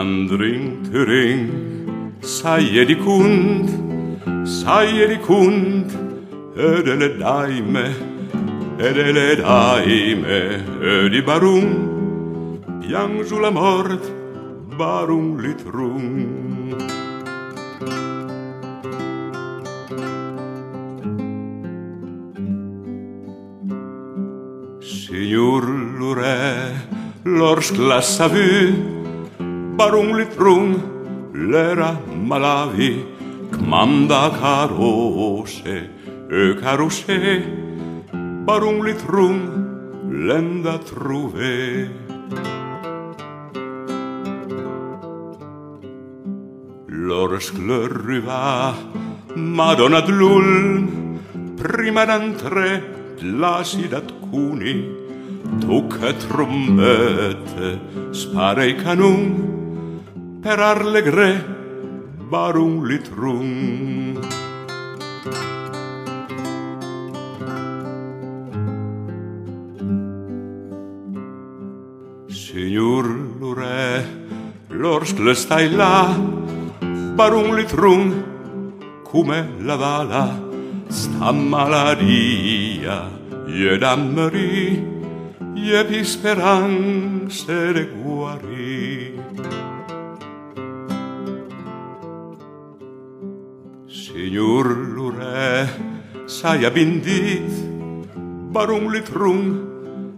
Andring turing, sai di kund, edele daime, di barum, piangiu la mort, barum litrum. Signor Lure, lorsque la savu, barum litrum, l'era malavi, kmanda carose, barum litrum, l'enda trouvé. Lorsque le riva, Madonna d'l'ulm, prima d'entrée, placidat cuni, tocca trombette, spara i canun, per arlegre, barum litrum. Signor Lure, lorsque le stai là, barum litrum, come la vala, sta maladia, je d'ammeri, je pi speranze de guari. Signor Lure, sai bindit, barum litrum,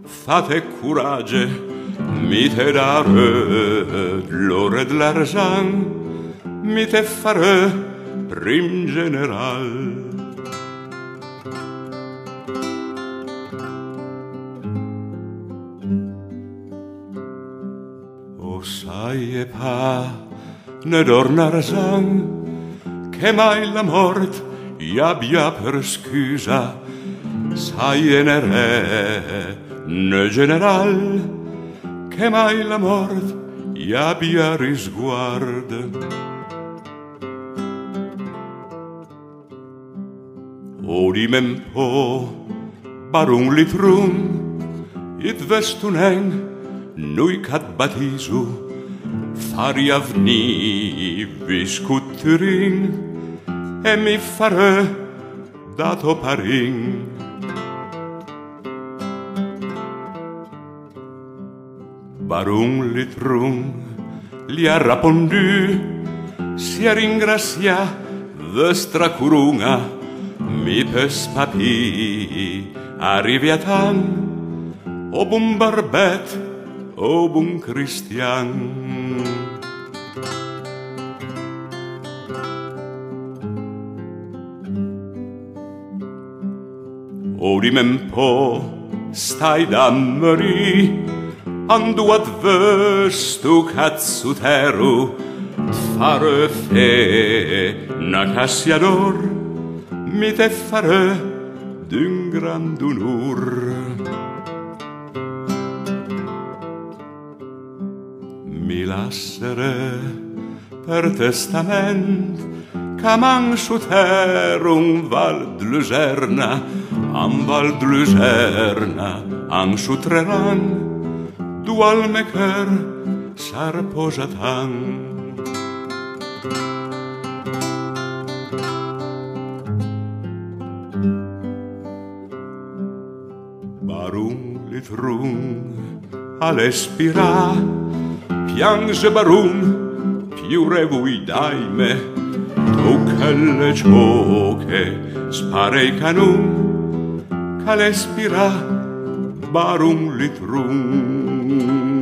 fate courage, mite dare l'ore de l'argent, mite fare prim general. O sai pa, ne dornarzan, che mai la mort gli abbia per scusa, sai ne re, ne general, che mai la mort gli abbia risguard. Odimem po, barum litrum, it vestunen, nui cat batisu, fari avni viscuturin, e mi fare dato parin. Barum litrum li ha rapondu, sia ringracia vostra curunga, mi pes papi arriviatan, o bun barbet, o bun cristian. Odimem po, stai d'ammeri, andu ad vestu cazzuteru, fare fe na cassiador, mi te fare d'un grand onor. Mi lassere per testament, camang suterum val d'Luserna, am val d'Luserna, ang sutreran, dual mecher s'ar posatan. Barum litrum all'espira, piange barum, più revui daime, tocca le gioche, spara i canun, all'espira, barum litrum.